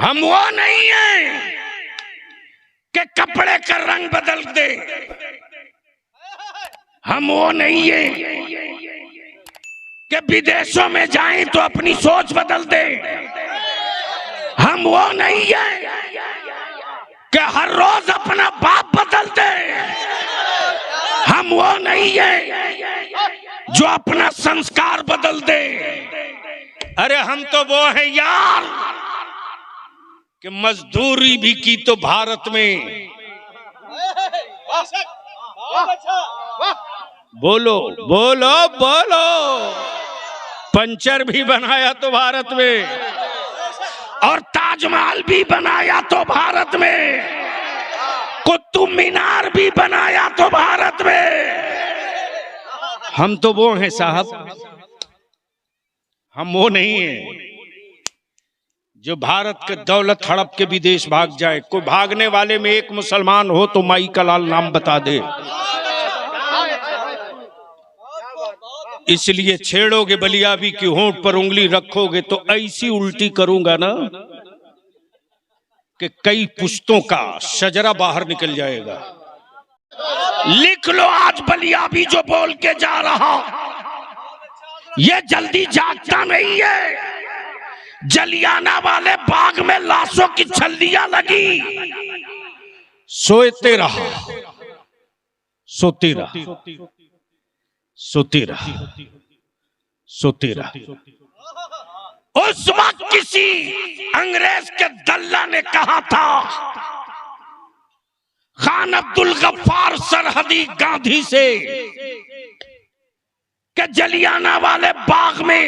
हम वो नहीं हैं कि कपड़े का रंग बदल दे। हम वो नहीं हैं कि विदेशों में जाएं तो अपनी सोच बदल दे। हम वो नहीं हैं कि हर रोज अपना बाप बदल दे। हम वो नहीं हैं जो अपना संस्कार बदल दे। अरे हम तो वो हैं यार कि मजदूरी भी की तो भारत में। बोलो बोलो बोलो। पंचर भी बनाया तो भारत में, और ताजमहल भी बनाया तो भारत में, कुतुब मीनार भी बनाया तो भारत में। हम तो वो हैं साहब, हम वो नहीं हैं जो भारत के दौलत हड़प के विदेश भाग जाए। कोई भागने वाले में एक मुसलमान हो तो माई का लाल नाम बता दे। इसलिए छेड़ोगे बलियाबी की होंठ पर उंगली रखोगे तो ऐसी उल्टी करूंगा ना कि कई पुश्तों का शजरा बाहर निकल जाएगा। लिख लो आज बलियाबी जो बोल के जा रहा, ये जल्दी जागता नहीं है। जलियाना वाले बाग में लाशों की छल्लियां लगी, सोते रहा, सोती रहा, सोती रहा, सोती रहा। उस वक्त किसी अंग्रेज के दल्ला ने कहा था, खान अब्दुल गफ्फार सरहदी गांधी से, कि जलियाना वाले बाग में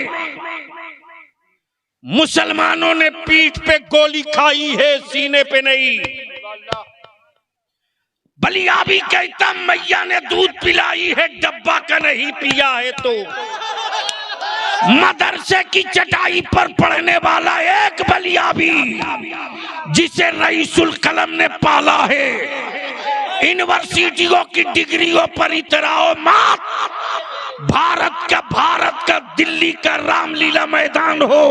मुसलमानों ने पीठ पे गोली खाई है, सीने पे नहीं। बलियाबी कहता मैया ने दूध पिलाई है, डब्बा का नहीं पिया है। तो मदरसे की चटाई पर पढ़ने वाला एक बलियाबी जिसे रईसुल कलम ने पाला है, यूनिवर्सिटियों की डिग्रियों पर इतराओ मात। भारत का दिल्ली का रामलीला मैदान हो,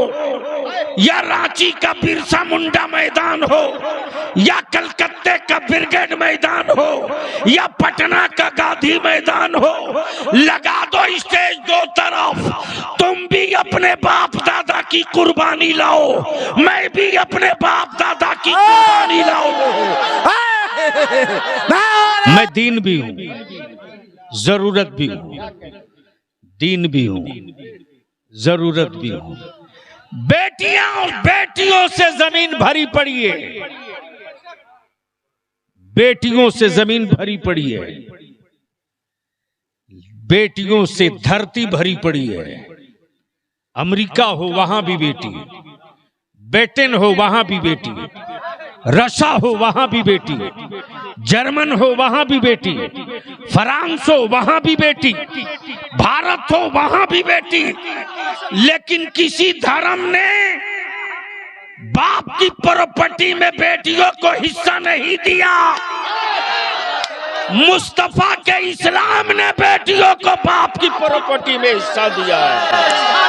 या रांची का बिरसा मुंडा मैदान हो, या कलकत्ते का ब्रिगेड मैदान हो, या पटना का गांधी मैदान हो, लगा दो स्टेज दो तरफ। तुम भी अपने बाप दादा की कुर्बानी लाओ, मैं भी अपने बाप दादा की कुर्बानी लाओ। मैं दीन भी हूं, जरूरत भी हूं, दीन भी हूं, जरूरत भी हूं। बेटियां और बेटियों से जमीन भरी पड़ी है, बेटियों से जमीन भरी पड़ी है, बेटियों से धरती भरी पड़ी है। अमेरिका हो वहां भी बेटी, ब्रिटेन हो वहां भी बेटी, रशिया हो वहां भी बेटी, जर्मन हो वहां भी बेटी, फ्रांस हो वहां भी बेटी, भारत हो वहां भी बेटी। लेकिन किसी धर्म ने बाप की प्रॉपर्टी में बेटियों को हिस्सा नहीं दिया। मुस्तफा के इस्लाम ने बेटियों को बाप की प्रॉपर्टी में हिस्सा दिया है।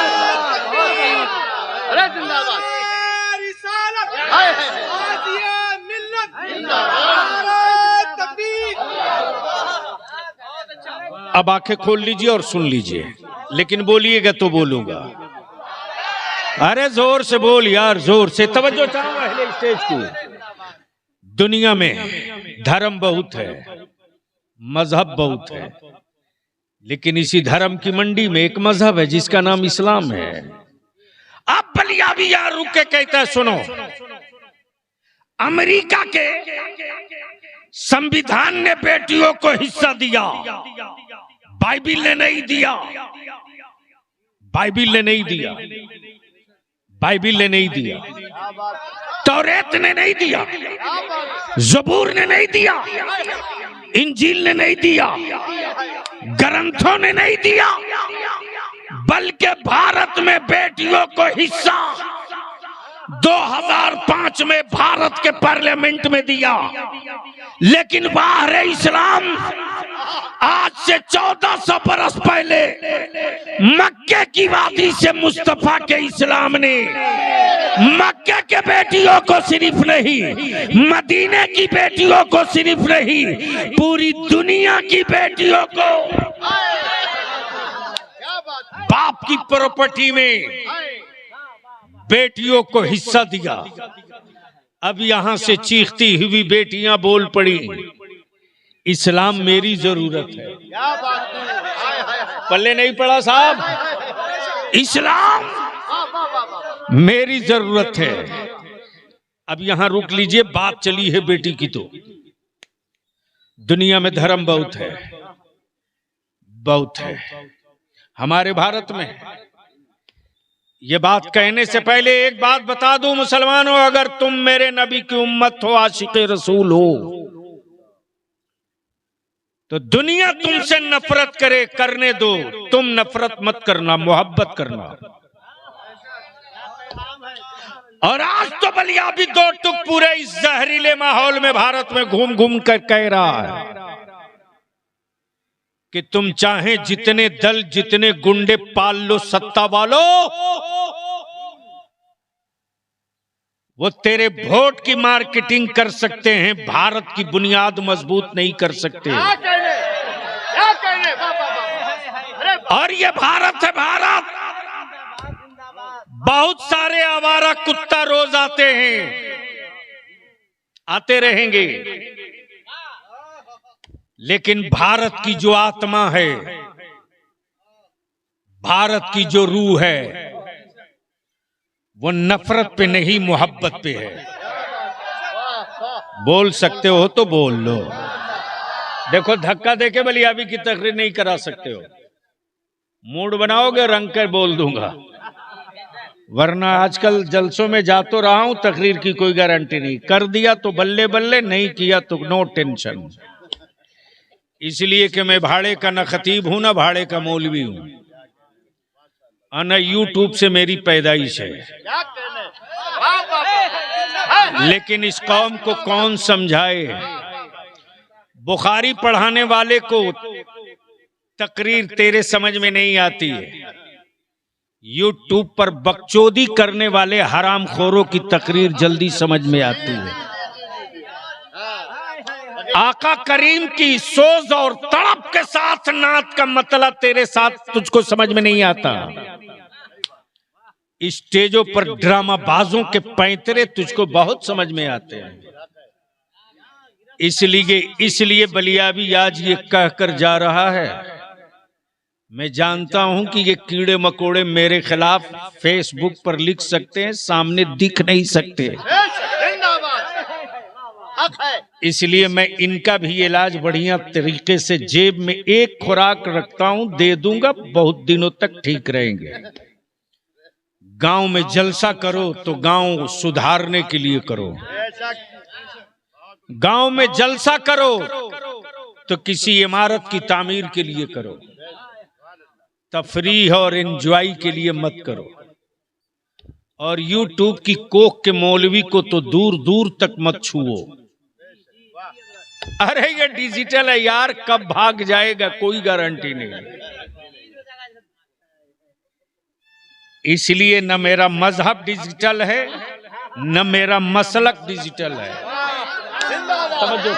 अब आंखें खोल लीजिए और सुन लीजिए, लेकिन बोलिएगा तो बोलूंगा। अरे जोर से बोल यार, जोर से। तवज्जो चाहूंगा अहले स्टेज की। दुनिया में धर्म बहुत है, मजहब बहुत है, लेकिन इसी धर्म की मंडी में एक मजहब है जिसका नाम इस्लाम है। अब बलियाबी यार रुक के कहता है, सुनो, अमेरिका के संविधान ने बेटियों को हिस्सा दिया, बाइबिल ने नहीं दिया, बाइबिल ने नहीं दिया, बाइबिल ने नहीं दिया, तौरेत ने नहीं दिया, ज़बूर ने नहीं दिया, इंजील ने नहीं दिया, ग्रंथों ने नहीं दिया, बल्कि भारत में बेटियों को हिस्सा 2005 में भारत के पार्लियामेंट में दिया। लेकिन बाहर इस्लाम आज से 1400 बरस पहले मक्के की वादी से मुस्तफा के इस्लाम ने मक्के के बेटियों को सिर्फ नहीं, मदीने की बेटियों को सिर्फ नहीं, पूरी दुनिया की बेटियों को बाप की प्रॉपर्टी में बेटियों को हिस्सा दिया। अब यहां से चीखती हुई बेटियां बोल पड़ी, इस्लाम मेरी जरूरत है। पल्ले नहीं पड़ा साहब, इस्लाम मेरी जरूरत है। अब यहां रुक लीजिए, बात चली है बेटी की। तो दुनिया में धर्म बहुत है, बहुत है हमारे भारत में। ये बात कहने से पहले एक बात बता दूं मुसलमानों, अगर तुम मेरे नबी की उम्मत हो, आशिक़े रसूल हो, तो दुनिया तुमसे नफरत करे, करने दो, तुम नफरत मत करना, मोहब्बत करना। और आज तो बलियाबी दो टुक पूरे इस जहरीले माहौल में भारत में घूम घूम कर कह रहा है कि तुम चाहे जितने दल, जितने गुंडे पाल लो, सत्ता वालों, वो तेरे वोट की मार्केटिंग कर सकते हैं, भारत की बुनियाद मजबूत नहीं कर सकते। और ये भारत है, भारत। बहुत सारे आवारा कुत्ता रोज आते हैं, आते रहेंगे, लेकिन भारत की जो आत्मा है, भारत की जो रूह है, वो नफरत पे नहीं, मोहब्बत पे है। बोल सकते हो तो बोल लो। देखो, धक्का देके बलियाबी की तकरीर नहीं करा सकते हो। मूड बनाओगे, रंग कर बोल दूंगा, वरना आजकल जलसों में जा तो रहा हूं, तकरीर की कोई गारंटी नहीं। कर दिया तो बल्ले बल्ले, नहीं किया तो नो टेंशन। इसलिए कि मैं भाड़े का न खतीब हूं, ना भाड़े का मौलवी हूं, न यूट्यूब से मेरी पैदाइश है। लेकिन इस कौम को कौन समझाए? बुखारी पढ़ाने वाले को तकरीर तेरे समझ में नहीं आती है, यूट्यूब पर बकचोदी करने वाले हरामखोरों की तकरीर जल्दी समझ में आती है। आका करीम की सोच और तड़प के साथ नात का मतलब तेरे साथ तुझको समझ में नहीं आता। स्टेजों पर ड्रामा बाजों के पैंतरे तुझको बहुत समझ में आते हैं। इसलिए बलियाबी आज ये कहकर जा रहा है, मैं जानता हूं कि ये कीड़े मकोड़े मेरे खिलाफ फेसबुक पर लिख सकते हैं, सामने दिख नहीं सकते। इसलिए मैं इनका भी इलाज बढ़िया तरीके से जेब में एक खुराक रखता हूं, दे दूंगा, बहुत दिनों तक ठीक रहेंगे। गांव में जलसा करो तो गांव सुधारने के लिए करो, गांव में जलसा करो तो किसी इमारत की तामीर के लिए करो, तफरीह और एंजॉय के लिए मत करो। और यूट्यूब की कोख के मौलवी को तो दूर दूर तक मत छुओ। अरे ये डिजिटल है यार, कब भाग जाएगा कोई गारंटी नहीं। इसलिए न मेरा मजहब डिजिटल है, न मेरा मसलक डिजिटल है। समझो,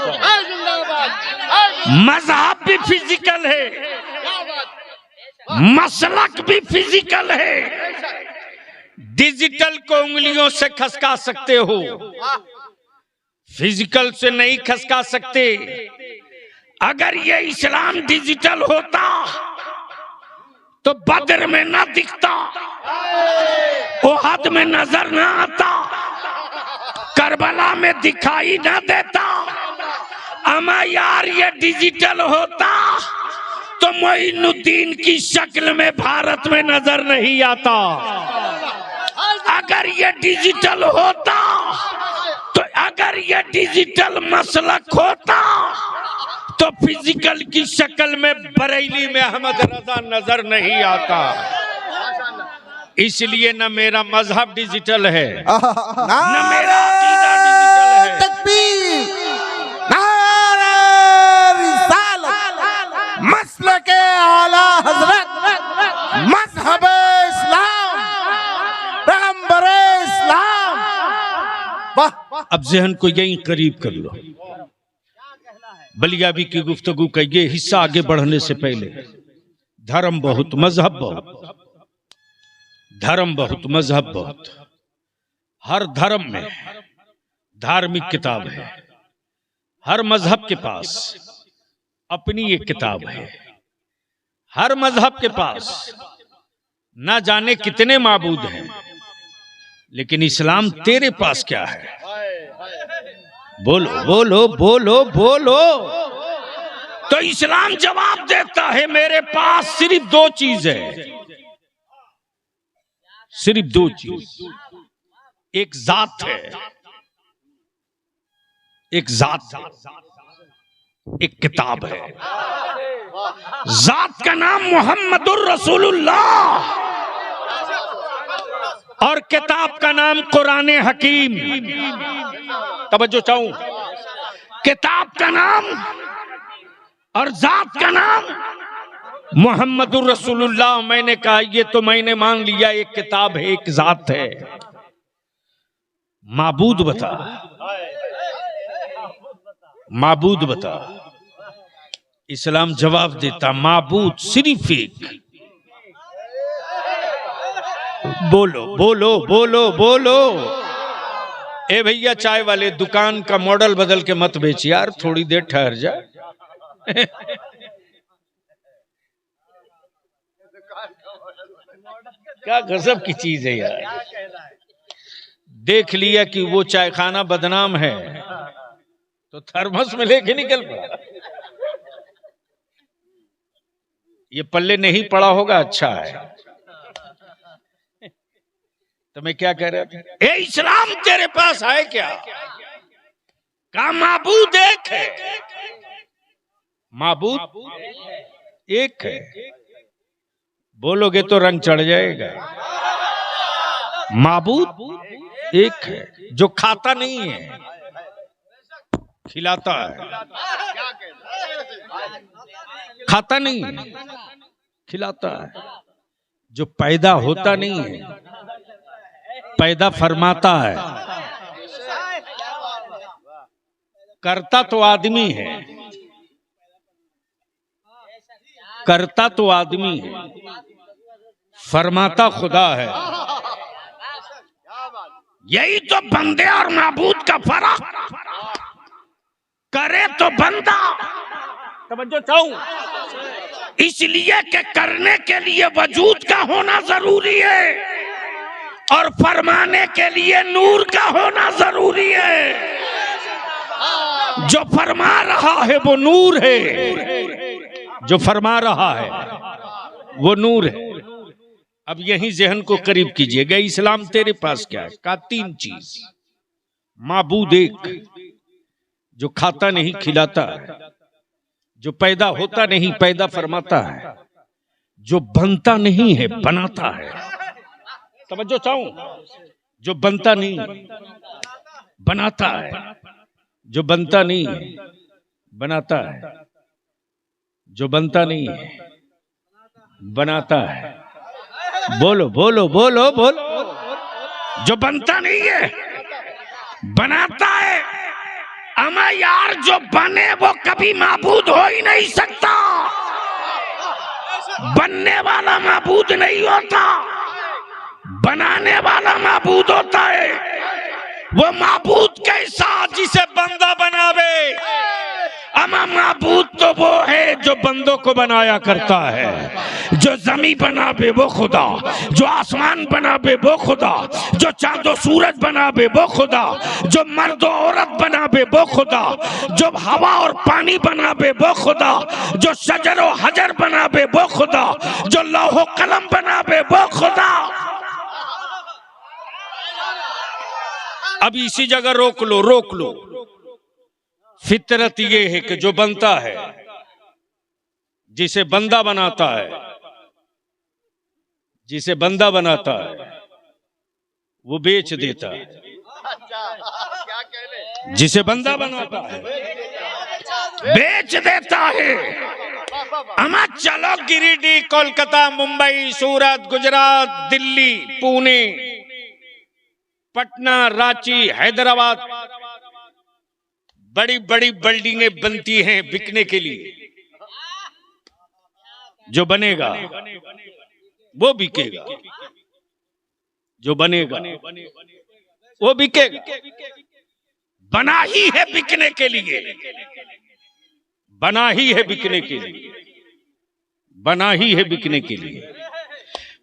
मजहब भी फिजिकल है, मसलक भी फिजिकल है। डिजिटल को उंगलियों से खसका सकते हो, फिजिकल से नहीं खसका सकते। अगर ये इस्लाम डिजिटल होता तो बदर में ना दिखता, ओहद में नजर ना आता, करबला में दिखाई ना देता। अमा यार ये डिजिटल होता तो मोइनुद्दीन की शक्ल में भारत में नजर नहीं आता। अगर ये डिजिटल होता तो, अगर ये डिजिटल मसलक होता तो फिजिकल की शक्ल में बरेली में अहमद रजा नजर नहीं आता। इसलिए न मेरा मजहब डिजिटल है, न मेरा अकीदा डिजिटल है। तकबीर, नारे रिसालत, मसलके आला हजरत, मजहब इस्लाम, पैगंबर इस्लाम। वाह अब जहन को यहीं करीब कर लो। बलियाबी की गुफ्तगू का ये हिस्सा आगे बढ़ने से पहले धर्म बहुत, मजहब बहुत, धर्म बहुत, मजहब बहुत। हर धर्म में धार्मिक किताब है, हर मजहब के पास अपनी एक किताब है, हर मजहब के पास ना जाने कितने माबूद हैं, लेकिन इस्लाम तेरे पास क्या है? बोलो बोलो बोलो बोलो। तो इस्लाम जवाब देता है, मेरे पास सिर्फ दो चीज है, सिर्फ दो चीज। एक जात है, एक जात, एक किताब है। जात का नाम मोहम्मदुर रसूलुल्लाह और किताब का नाम कुरान हकीम। तवज्जो चाहूं, किताब का नाम और जात का नाम मोहम्मदुर रसूलुल्लाह। मैंने कहा ये तो मैंने मान लिया, एक किताब है, एक जात है। माबूद बता, माबूद बता। इस्लाम जवाब देता, माबूद सिर्फ एक। बोलो बोलो बोलो बोलो। ए भैया चाय वाले, दुकान का मॉडल बदल के मत बेच यार, थोड़ी देर ठहर जा। क्या गजब की चीज है यार। देख लिया कि वो चाय खाना बदनाम है तो थर्मस में लेके निकल पड़ा। ये पल्ले नहीं पड़ा होगा, अच्छा है। तो मैं क्या कह रहा था, ए इस्लाम तेरे पास है क्या? का माबूद एक है, माबूद एक है। बोलोगे तो रंग चढ़ जाएगा। माबूद एक है जो खाता नहीं है, खिलाता है। खाता नहीं है, खिलाता है। जो पैदा होता नहीं है, पैदा फरमाता है। करता तो आदमी है, करता तो आदमी है, फरमाता खुदा है। यही तो बंदे और माबूद का फर्क। करे तो बंदा, तवज्जो चाहूं, इसलिए कि करने के लिए वजूद का होना जरूरी है और फरमाने के लिए नूर का होना जरूरी है। जो फरमा रहा है वो नूर है, जो फरमा रहा है वो नूर है। अब यही जहन को करीब कीजिएगा। इस्लाम तेरे पास क्या है? का तीन चीज। माबूद एक, जो खाता नहीं खिलाता है, जो पैदा होता नहीं पैदा फरमाता है, जो बनता नहीं है बनाता है। तवज्जो चाहूं, जो बनता नहीं बनाता है, जो बनता नहीं बनाता है, जो बनता नहीं बनाता है। बोलो बोलो बोलो बोलो। जो बनता नहीं है बनाता है। अमा यार, जो बने वो कभी माबूद हो ही नहीं सकता। बनने वाला माबूद नहीं होता, बनाने वाला माबूद होता है। वो माबूद कैसा? जिसे बंदा बनावे। अमा माबूद तो वो है जो बंदों को बनाया करता है। जो जमी बनावे वो खुदा, जो आसमान बनावे वो खुदा, जो चांदो सूरज बनावे वो खुदा, जो मर्द और औरत बनावे वो खुदा, जो हवा और पानी बनावे वो खुदा, जो शजर और हजर बनावे वो खुदा, जो लौह कलम बनावे वो खुदा। अब इसी जगह रोक लो, रोक लो। फितरत ये है कि जो बनता है, जिसे बंदा बनाता है, जिसे बंदा बनाता है वो बेच देता है। जिसे बंदा बनाता है बेच देता है। अमा चलो गिरिडीह, कोलकाता, मुंबई, सूरत, गुजरात, दिल्ली, पुणे, पटना, रांची, हैदराबाद बड़ी बड़ी बिल्डिंगें बनती हैं बिकने के लिए। जो बनेगा वो बिकेगा, जो बनेगा वो बिकेगा। बना ही है बिकने के लिए, बना ही है बिकने के लिए, बना ही है बिकने के लिए।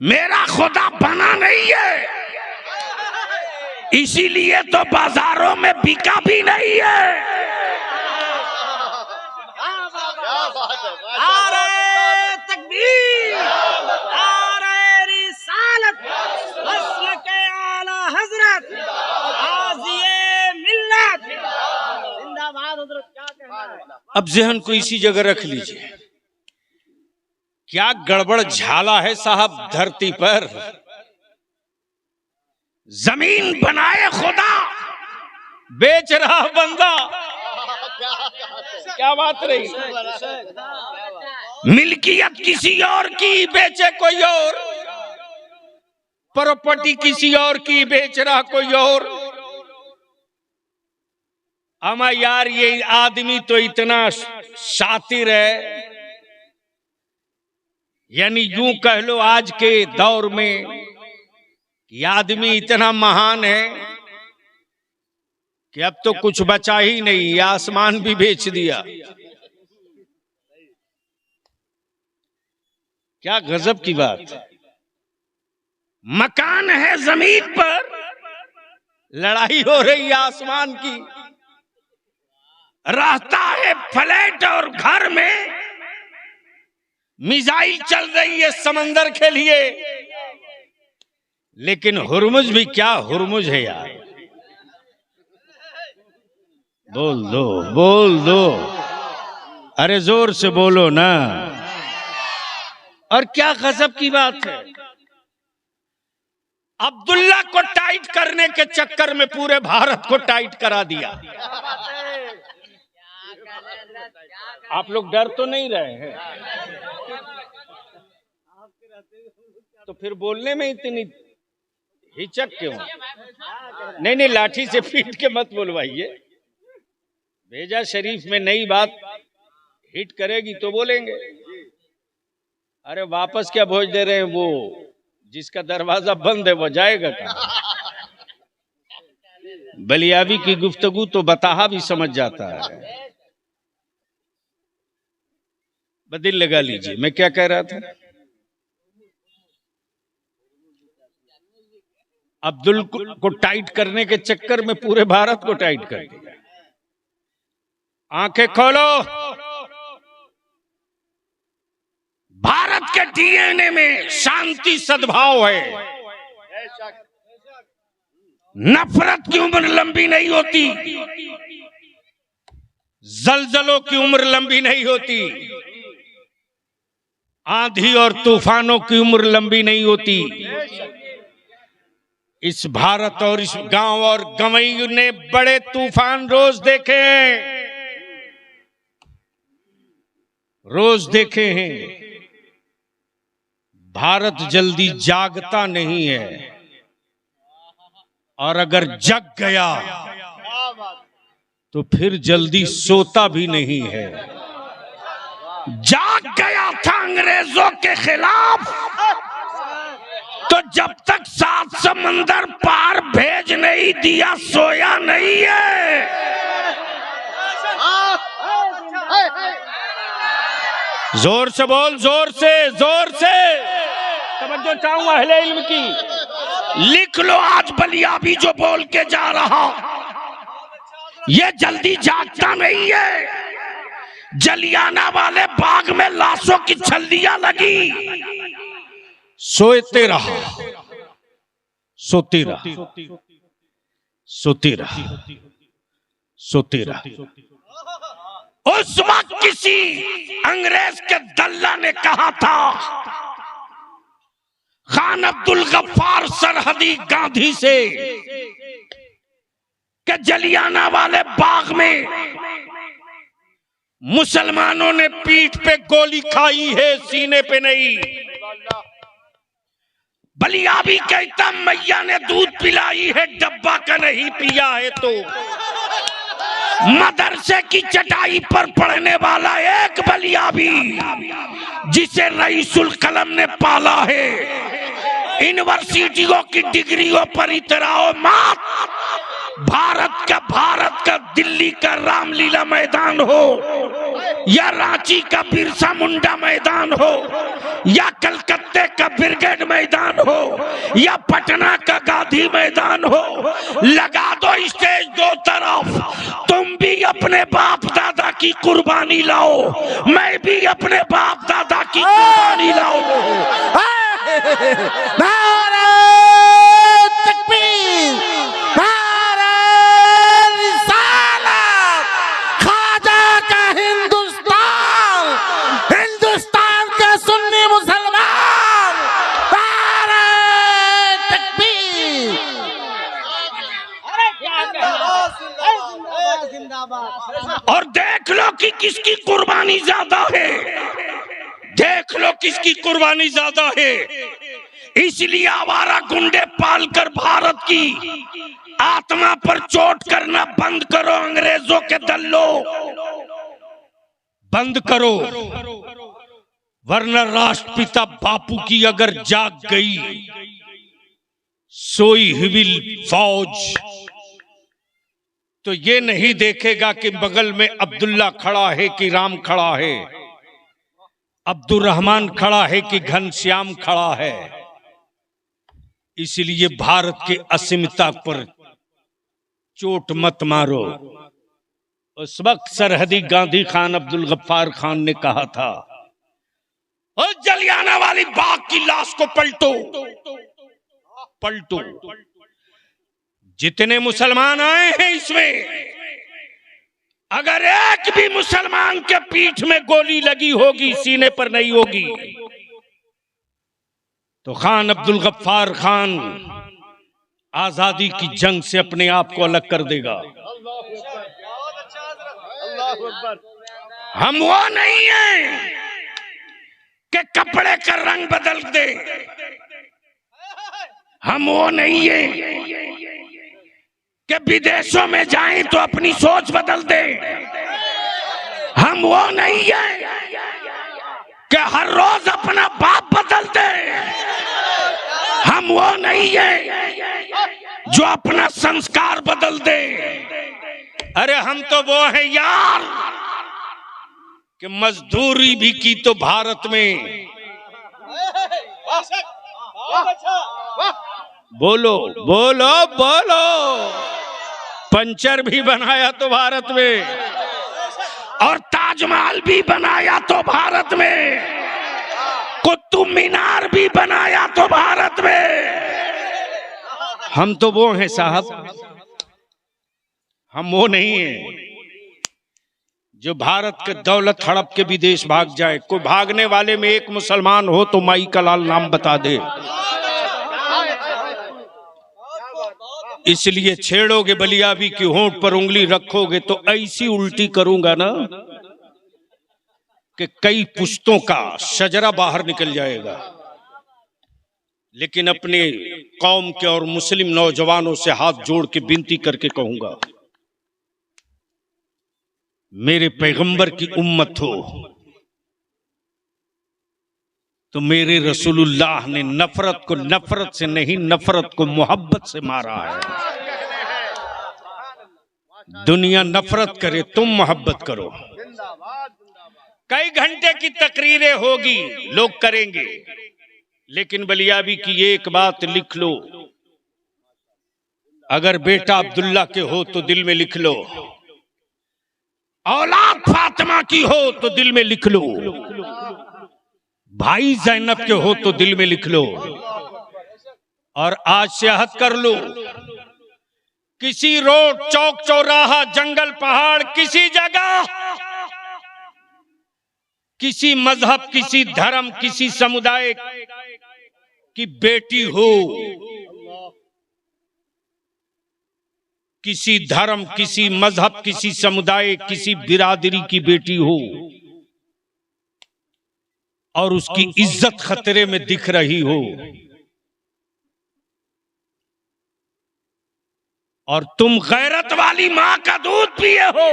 मेरा खुदा बना नहीं है, इसीलिए तो बाजारों में बिका भी नहीं है। नारे तकबीर, नारे रिसालत, मसलके आला हजरत, गाज़िए मिल्लत, जिंदाबाद। हजरत क्या कहना है? अब जहन को इसी जगह रख लीजिए। क्या गड़बड़ झाला है साहब धरती पर। जमीन बनाए खुदा, बेच रहा बंदा। क्या बात रही। मिल्कियत किसी और की, बेचे कोई और। प्रॉपर्टी किसी और की, बेच रहा कोई और। अमा यार ये आदमी तो इतना शातिर है, यानी यूं कह लो आज के दौर में कि आदमी इतना महान है कि अब तो कुछ बचा ही नहीं, आसमान भी बेच दिया। क्या गजब की बात। मकान है जमीन पर, लड़ाई हो रही है आसमान की। रहता है फ्लैट और घर में, मिसाइल चल रही है समंदर के लिए। लेकिन हुरमुज भी क्या हुरमुज है यार। बोल दो, बोल दो, अरे जोर से बोलो ना। और क्या गजब की बात है, अब्दुल्ला को टाइट करने के चक्कर में पूरे भारत को टाइट करा दिया। आप लोग डर तो नहीं रहे हैं? तो फिर बोलने में इतनी हिचक क्यों? नहीं, लाठी से पीट के मत बोलवाइए। भेजा शरीफ में नई बात हिट करेगी तो बोलेंगे। अरे वापस क्या भोज दे रहे हैं? वो जिसका दरवाजा बंद है वो जाएगा कहाँ? बलियाबी की गुफ्तगू तो बताहा भी समझ जाता है। दिल लगा लीजिए, मैं क्या कह रहा था। अब्दुल को टाइट करने के चक्कर में पूरे भारत को टाइट कर दिया। आंखें खोलो, भारत के डीएनए में शांति सद्भाव है। नफरत की उम्र लंबी नहीं होती, जलजलों की उम्र लंबी नहीं होती, आंधी और तूफानों की उम्र लंबी नहीं होती। इस भारत और इस गांव और गंवई ने बड़े तूफान रोज देखे हैं, रोज देखे हैं। भारत जल्दी जागता नहीं है, और अगर जग गया तो फिर जल्दी सोता भी नहीं है। जाग गया था अंग्रेजों के खिलाफ, तो जब तक 7 समंदर पार भेज नहीं दिया सोया नहीं है। जोर से बोल, जोर से, जोर से तवज्जो चाहूंगा अहले इल्म की। लिख लो आज बलियाबी जो बोल के जा रहा, ये जल्दी जागता नहीं है। जलियाना वाले बाग में लाशों की छल्लियां लगी, सोते रहा, सोती रहा, सोती रहा, सोती रहा। उस वक्त किसी अंग्रेज के दल्ला ने कहा था, खान अब्दुल गफ्फार सरहदी गांधी से, कि जलियाना वाले बाग में मुसलमानों ने पीठ पे गोली खाई है, सीने पे नहीं। बलियाबी कहता मैया ने दूध पिलाई है, डब्बा का नहीं पिया है। तो मदरसे की चटाई पर पढ़ने वाला एक बलियाबी जिसे रईसुल कलम ने पाला है, यूनिवर्सिटियों की डिग्रियों पर इतराओ मात। भारत का दिल्ली का रामलीला मैदान हो, या रांची का बिरसा मुंडा मैदान हो, या कलकत्ते का ब्रिगेड मैदान हो, या पटना का गांधी मैदान हो, लगा दो स्टेज दो तरफ। तुम भी अपने बाप दादा की कुर्बानी लाओ, मैं भी अपने बाप दादा की कुर्बानी लाओ। नारे तकबीर, नारे रिसालत, ख्वाजा का हिंदुस्तान, हिंदुस्तान के सुन्नी मुसलमान, नारे तकबीर। अरे क्या कहना, जिंदाबाद। और देख लो कि किसकी कुर्बानी ज्यादा है, देख लो किसकी कुर्बानी ज्यादा है। इसलिए आवारा गुंडे पालकर भारत की आत्मा पर चोट करना बंद करो। अंग्रेजों के दल्लो बंद करो, वरना राष्ट्रपिता बापू की अगर जाग गई सोई हुई फौज तो ये नहीं देखेगा कि बगल में अब्दुल्ला खड़ा है कि राम खड़ा है, अब्दुर्रहमान खड़ा है कि घनश्याम खड़ा है। इसलिए भारत के अस्मिता पर चोट मत मारो। उस वक्त सरहदी गांधी खान अब्दुल गफ्फार खान ने कहा था, और जलियाना वाली बाग की लाश को पलटो पलटो। जितने मुसलमान आए हैं इसमें, अगर एक भी मुसलमान के पीठ में गोली लगी होगी, सीने पर नहीं होगी, तो खान अब्दुल गफ्फार खान आजादी की जंग से अपने आप को अलग कर देगा। हम वो नहीं हैं कि कपड़े का रंग बदल दे, हम वो नहीं हैं कि विदेशों में जाएं तो अपनी सोच बदल दे, हम वो नहीं हैं कि हर रोज अपना बाप बदल दे, हम वो नहीं हैं जो अपना संस्कार बदल दे। अरे हम तो वो हैं यार कि मजदूरी भी की तो भारत में, बोलो बोलो बोलो, पंचर भी बनाया तो भारत में, और ताजमहल भी बनाया तो भारत में, कुतुब मीनार भी बनाया तो भारत में। हम तो वो हैं साहब, हम वो नहीं हैं जो भारत के दौलत हड़प के विदेश भाग जाए। कोई भागने वाले में एक मुसलमान हो तो माई का लाल नाम बता दे। इसलिए छेड़ोगे बलियाबी की होंठ पर उंगली रखोगे तो ऐसी उल्टी करूंगा ना कि कई पुश्तों का शजरा बाहर निकल जाएगा। लेकिन अपने कौम के और मुस्लिम नौजवानों से हाथ जोड़ के विनती करके कहूंगा, मेरे पैगंबर की उम्मत हो तो मेरे रसूलुल्लाह ने नफरत को नफरत से नहीं, नफरत को मोहब्बत से मारा है। दुनिया नफरत करे, तुम मोहब्बत करो। कई घंटे की तकरीरें होगी, लोग करेंगे, लेकिन बलियाबी की एक बात लिख लो, अगर बेटा अब्दुल्ला के हो तो दिल में लिख लो, औलाद फातिमा की हो तो दिल में लिख लो, भाई ज़ैनब के हो तो दिल में लिख लो, और आज से अहद कर लो, किसी रोड चौक चौराहा जंगल पहाड़ किसी जगह किसी मजहब किसी धर्म किसी समुदाय की बेटी हो, किसी धर्म किसी मजहब किसी समुदाय किसी बिरादरी की बेटी हो और उसकी इज्जत खतरे में दिख रही हो, और तुम गैरत वाली मां का दूध पिए हो,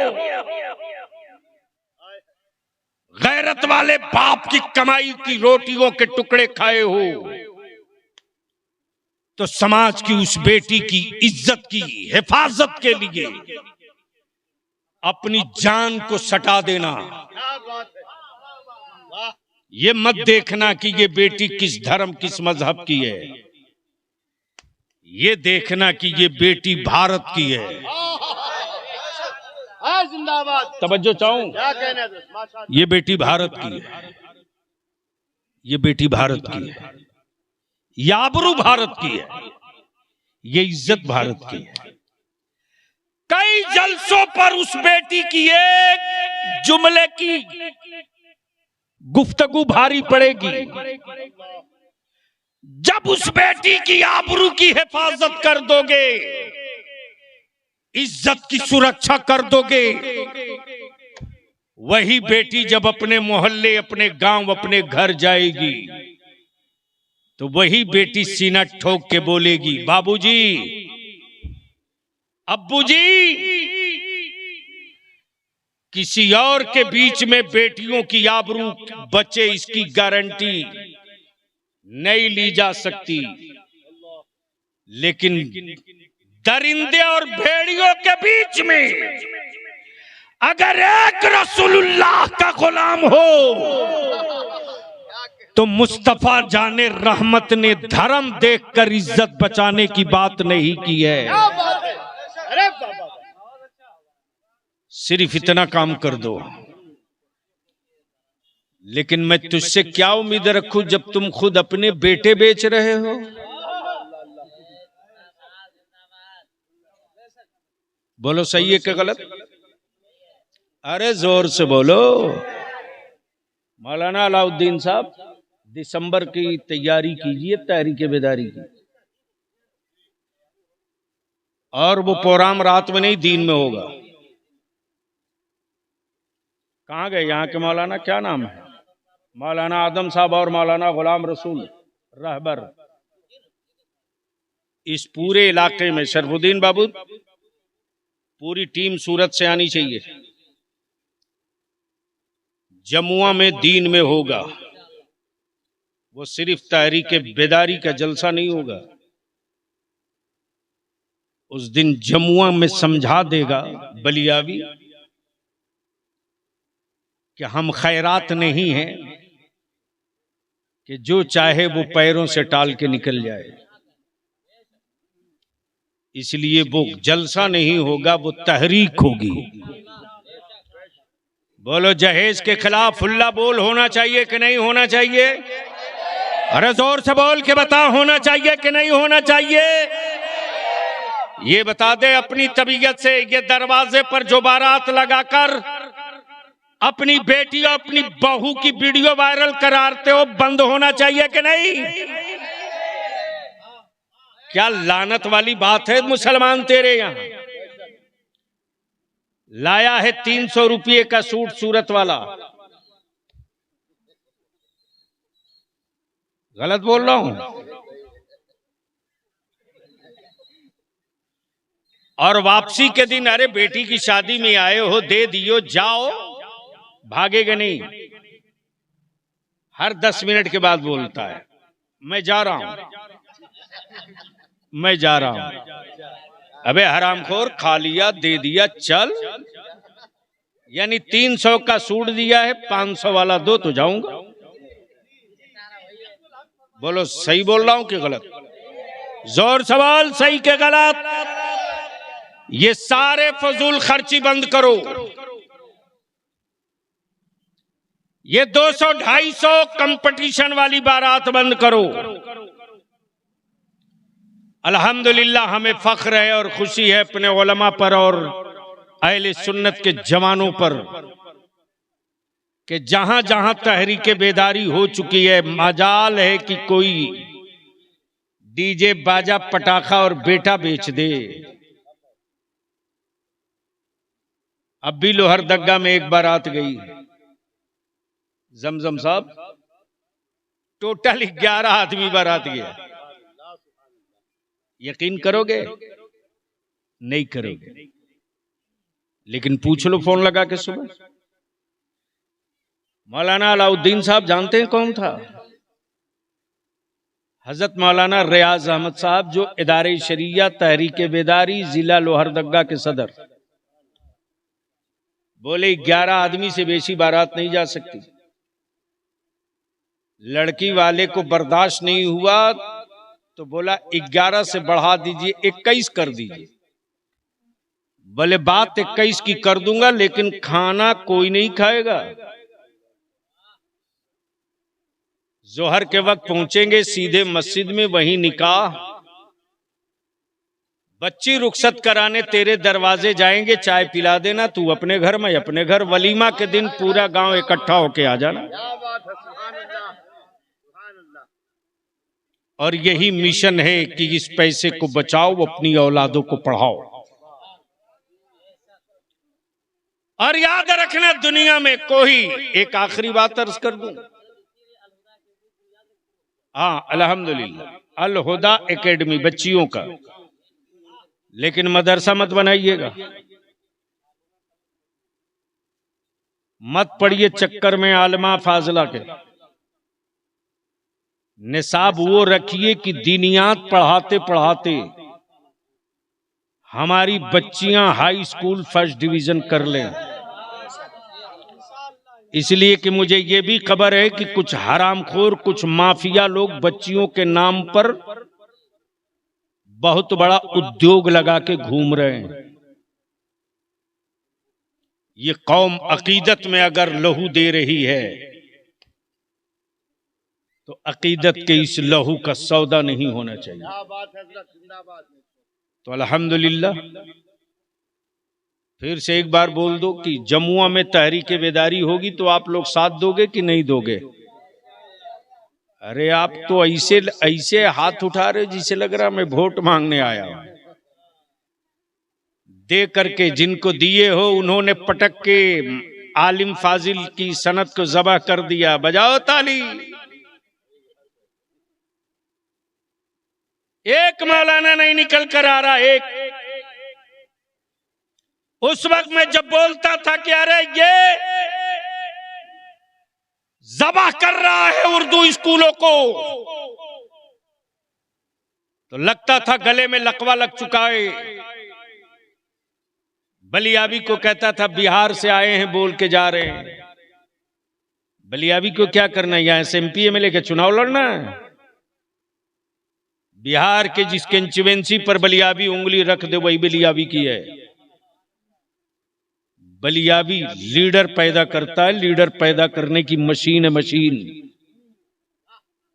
गैरत वाले बाप की कमाई की रोटियों के टुकड़े खाए हो, तो समाज की उस बेटी की इज्जत की हिफाजत के लिए अपनी जान को सटा देना। ये मत देखना कि ये बेटी किस धर्म किस मजहब की है, ये देखना कि ये बेटी भारत की है। जिंदाबाद। तवज्जो चाहूं, क्या कहना है? ये बेटी भारत की है, ये बेटी भारत की है, ये आबरू भारत की है, ये इज्जत भारत की है। कई जलसों पर उस बेटी की एक जुमले की गुफ्तगू भारी पड़ेगी। जब उस बेटी की आबरू की हिफाजत कर दोगे, इज्जत की सुरक्षा कर दोगे, वही बेटी जब अपने मोहल्ले, अपने गांव, अपने घर जाएगी, तो वही बेटी सीना ठोक के बोलेगी, बाबूजी, अब्बूजी, किसी और के बीच में बेटियों की आबरू बचे इसकी गारंटी नहीं ली जा सकती, लेकिन दरिंदे और भेड़ियों के बीच में अगर एक रसूलुल्लाह का गुलाम हो, तो मुस्तफा जाने रहमत ने धर्म देखकर इज्जत बचाने की बात नहीं की है। अरे बाबा, सिर्फ इतना काम कर दो। लेकिन मैं तुझसे क्या उम्मीद रखूं जब तुम खुद अपने बेटे बेच रहे हो? बोलो सही है क्या गलत? अरे जोर से बोलो। मौलाना अलाउद्दीन साहब, दिसंबर की तैयारी कीजिए तहरीक बेदारी की, और वो प्रोग्राम रात में नहीं दिन में होगा। कहाँ गए यहाँ के मौलाना, क्या नाम है? मौलाना आदम साहब और मौलाना गुलाम रसूल रहबर। इस पूरे इलाके में शरफुद्दीन बाबू, पूरी टीम सूरत से आनी चाहिए। जमुआ में दीन में होगा, वो सिर्फ तहरीक बेदारी का जलसा नहीं होगा। उस दिन जमुआ में समझा देगा बलियावी कि हम खैरात नहीं हैं कि जो चाहे वो पैरों से टाल के निकल जाए। इसलिए वो जलसा नहीं होगा, वो तहरीक होगी। बोलो, जहेज के खिलाफ खुला बोल होना चाहिए कि नहीं होना चाहिए? अरे जोर से बोल के बता, होना चाहिए कि नहीं होना चाहिए? ये बता दे अपनी तबीयत से, ये दरवाजे पर जो बारात लगाकर अपनी बेटी और अपनी बहू की वीडियो वायरल कराते हो, बंद होना चाहिए कि नहीं? क्या लानत वाली बात है मुसलमान तेरे यहां। लाया है 300 रुपये का सूट सूरत वाला। गलत बोल रहा हूं? और वापसी के दिन, अरे बेटी की शादी में आए हो, दे दियो, जाओ, भागेगा नहीं। हर 10 मिनट के बाद बोलता है, मैं जा रहा हूं, मैं जा रहा हूं। अबे हरामखोर, खा लिया, दे दिया, चल। यानी 300 का सूट दिया है, 500 वाला दो तो जाऊंगा। बोलो, सही बोल रहा हूं कि गलत? जोर सवाल, सही के गलत? ये सारे फजूल खर्ची बंद करो। ये 200-250 कंपटीशन वाली बारात बंद करो। अल्हम्दुलिल्लाह हमें फख्र है और खुशी है अपने उलमा पर और अहले सुन्नत के जवानों पर कि जहां जहां तहरीक बेदारी हो चुकी है, मजाल है कि कोई डीजे बाजा पटाखा और बेटा बेच दे। अब भी लोहरदगा में एक बारात गई, जमजम साहब, टोटल 11 आदमी बारात गया। यकीन करोगे, नहीं करोगे। लेकिन पूछ लो फोन लगा के सुबह, मौलाना अलाउद्दीन साहब जानते हैं कौन था? हजरत मौलाना रियाज अहमद साहब, जो इदारे शरिया तहरीक बेदारी जिला लोहरदगा के सदर। बोले 11 आदमी से बेशी बारात नहीं जा सकती। लड़की वाले को बर्दाश्त नहीं हुआ तो बोला 11 से बढ़ा दीजिए, 21 कर दीजिए। बोले बात 21 की कर दूंगा, लेकिन खाना कोई नहीं खाएगा। जोहर के वक्त पहुंचेंगे सीधे मस्जिद में, वहीं निकाह। बच्ची रुखसत कराने तेरे दरवाजे जाएंगे, चाय पिला देना, तू अपने घर में अपने घर। वलीमा के दिन पूरा गांव इकट्ठा होके आ जाना। क्या बात है, सुभान अल्लाह, सुभान अल्लाह। और यही मिशन है कि इस पैसे को बचाओ, अपनी औलादों को पढ़ाओ। और याद रखना, दुनिया में कोई, एक आखिरी बात अर्ज कर दूं, हाँ अल्हम्दुलिल्लाह अल हुदा एकेडमी बच्चियों का, लेकिन मदरसा मत बनाइएगा, मत पढ़िए चक्कर में आलमा फाजला के। निसाब वो रखिए कि दीनियात पढ़ाते पढ़ाते हमारी बच्चियां हाई स्कूल फर्स्ट डिवीजन कर लें। इसलिए कि मुझे ये भी खबर है कि कुछ हरामखोर, कुछ माफिया लोग बच्चियों के नाम पर बहुत बड़ा उद्योग लगा के घूम रहे हैं। ये कौम अकीदत में अगर लहू दे रही है तो अकीदत के इस लहू का सौदा नहीं होना चाहिए। क्या बात है हजरत, जिंदाबाद। तो अल्हम्दुलिल्लाह फिर से एक बार बोल दो कि जमुआ में तहरीक बेदारी होगी तो आप लोग साथ दोगे कि नहीं दोगे? अरे आप तो ऐसे ऐसे हाथ उठा रहे जिसे लग रहा मैं वोट मांगने आया हूं। दे करके जिनको दिए हो उन्होंने पटक के आलिम फाजिल की सनत को ज़बह कर दिया। बजाओ ताली। एक मौलाना नहीं निकल कर आ रहा, एक। उस वक्त मैं जब बोलता था कि अरे ये ज़बह कर रहा है उर्दू स्कूलों को, तो लगता था गले में लकवा लग चुका है। बलियाबी को कहता था बिहार से आए हैं बोल के जा रहे हैं। बलियाबी को क्या करना है, यहां से एमपी एमएलए के चुनाव लड़ना है? बिहार के जिस कंस्टिट्यूएंसी पर बलियाबी उंगली रख दे वही बलियाबी की है। बलियाबी लीडर पैदा करता है, लीडर पैदा करने की मशीन है, मशीन।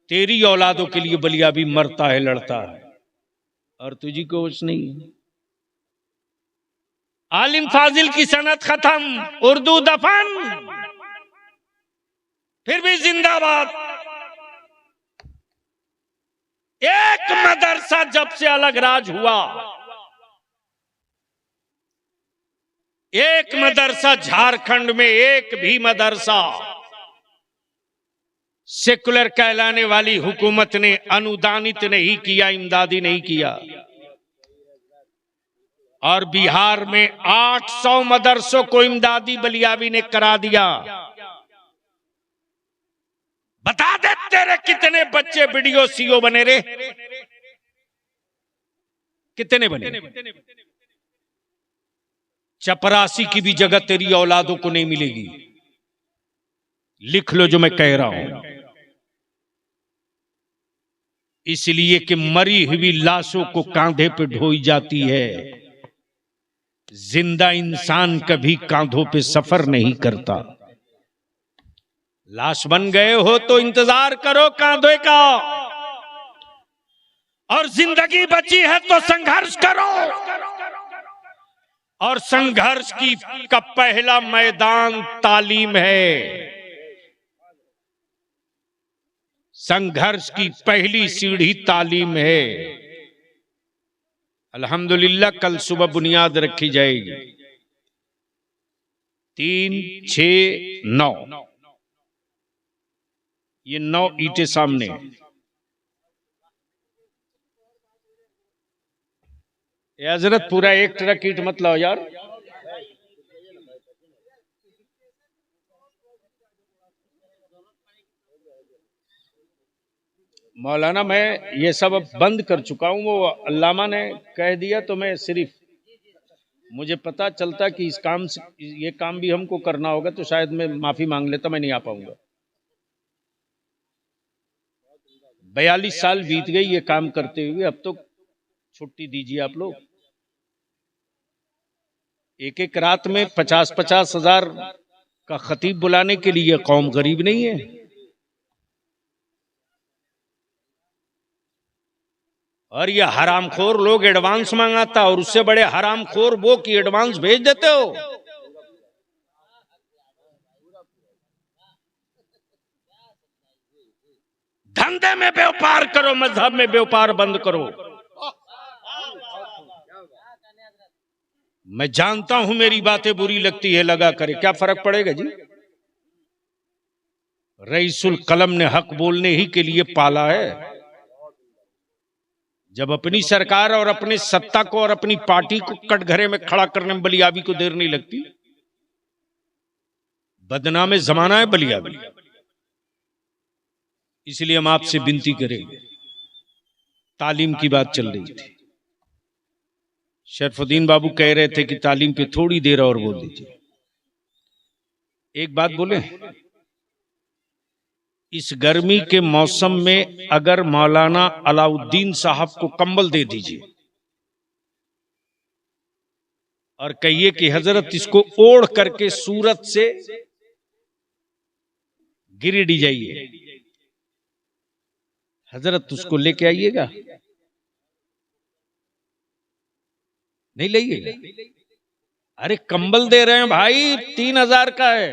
तेरी औलादों के लिए बलियाबी मरता है, लड़ता है, और तुझी को कुछ नहीं। आलिम फाजिल की सनत खत्म, उर्दू दफन, फिर भी जिंदाबाद। एक मदरसा जब से अलग राज हुआ, एक मदरसा झारखंड में, एक भी मदरसा सेकुलर कहलाने वाली हुकूमत ने अनुदानित नहीं किया, इमदादी नहीं किया। और बिहार में 800 मदरसों को इमदादी बलियाबी ने करा दिया। बता दे तेरे कितने बच्चे वीडियो सीओ बने रे? कितने बने? चपरासी की भी जगह तेरी औलादों को नहीं मिलेगी। लिख लो जो मैं कह रहा हूं। इसलिए कि मरी हुई लाशों को कांधे पे ढोई जाती है, जिंदा इंसान कभी कांधों पे सफर नहीं करता। लाश बन गए हो तो इंतजार करो कांधे का, और जिंदगी बची है तो संघर्ष करो। और संघर्ष का पहला मैदान तालीम है। संघर्ष की पहली सीढ़ी तालीम है। अल्हम्दुलिल्लाह कल सुबह बुनियाद रखी जाएगी। 3, 6, 9, ये 9 ईंटें सामने। ये हजरत पूरा एक ट्रक ईंट मत लाओ यार। मौलाना मैं ये सब अब बंद कर चुका हूं, वो अल्लामा ने कह दिया तो मैं सिर्फ मुझे पता चलता कि इस काम से ये काम भी हमको करना होगा तो शायद मैं माफी मांग लेता, मैं नहीं आ पाऊंगा। 42 साल बीत गई ये काम करते हुए, अब तो छुट्टी दीजिए आप लोग। एक एक रात में 50-50 हजार का खतीब बुलाने के लिए कौम गरीब नहीं है। और ये हरामखोर लोग एडवांस मांगाता, और उससे बड़े हरामखोर वो कि एडवांस भेज देते हो। धंधे में व्यापार करो, मजहब में व्यापार बंद करो। मैं जानता हूं मेरी बातें बुरी लगती है, लगा करे, क्या फर्क पड़ेगा जी। रईसुल कलम ने हक बोलने ही के लिए पाला है। जब अपनी सरकार और अपने सत्ता को और अपनी पार्टी को कटघरे में खड़ा करने में बलियाबी को देर नहीं लगती। बदनामे जमाना है बलियाबी। इसलिए हम आपसे विनती करेंगे, तालीम की बात चल रही थी, शरफुद्दीन बाबू कह रहे थे कि तालीम पे थोड़ी देर और बोल दीजिए। एक बात बोले, इस गर्मी के मौसम में अगर मौलाना अलाउद्दीन साहब को कंबल दे दीजिए और कहिए कि हजरत इसको ओढ़ करके सूरत से गिरिडीह जाइए, हजरत उसको लेके आइएगा? नहीं लाइएगा? अरे कंबल दे रहे हैं भाई, 3000 का है।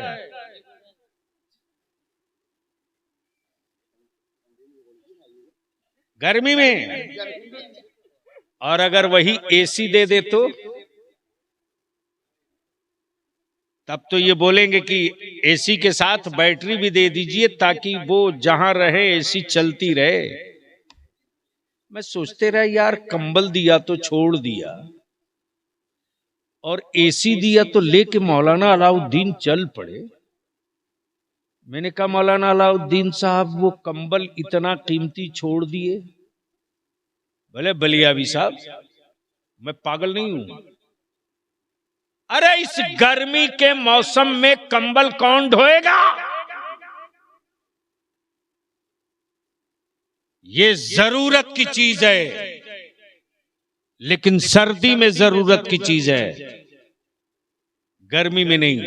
गर्मी में। और अगर वही एसी दे दे तो तब तो ये बोलेंगे कि एसी के साथ बैटरी भी दे दीजिए ताकि वो जहां रहे एसी चलती रहे। मैं सोचते रहा यार, कंबल दिया तो छोड़ दिया और एसी दिया तो लेके मौलाना अलाउद्दीन चल पड़े। मैंने कहा मौलाना अलाउद्दीन साहब वो कंबल इतना कीमती छोड़ दिए? भले बलियाबी साहब, मैं पागल नहीं हूं। अरे इस गर्मी के मौसम में कंबल कौन ढोएगा? ये जरूरत की चीज है, लेकिन सर्दी में जरूरत की चीज है, गर्मी में नहीं।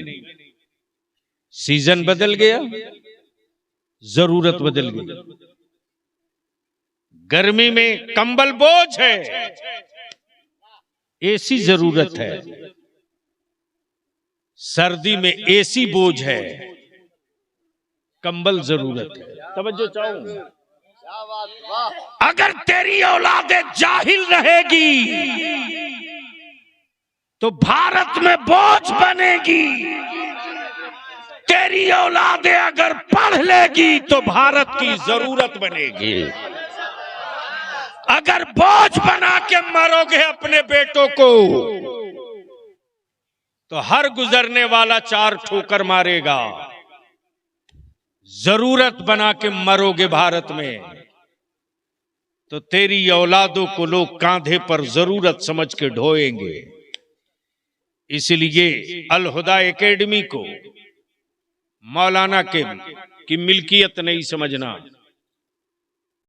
सीजन बदल गया, जरूरत बदल गई। गर्मी में कंबल बोझ है, एसी जरूरत है। सर्दी में एसी बोझ है, कंबल जरूरत है। तवज्जो चाहूं, अगर तेरी औलादे जाहिल रहेगी तो भारत में बोझ बनेगी। तेरी औलादे अगर पढ़ लेगी तो भारत की जरूरत बनेगी। अगर बोझ बना के मरोगे अपने बेटों को तो हर गुजरने वाला 4 ठोकर मारेगा। जरूरत बना के मरोगे भारत में तो तेरी औलादों को लोग कांधे पर जरूरत समझ के ढोएंगे। इसलिए अल हुदा एकेडमी को मौलाना की मिल्कियत नहीं समझना।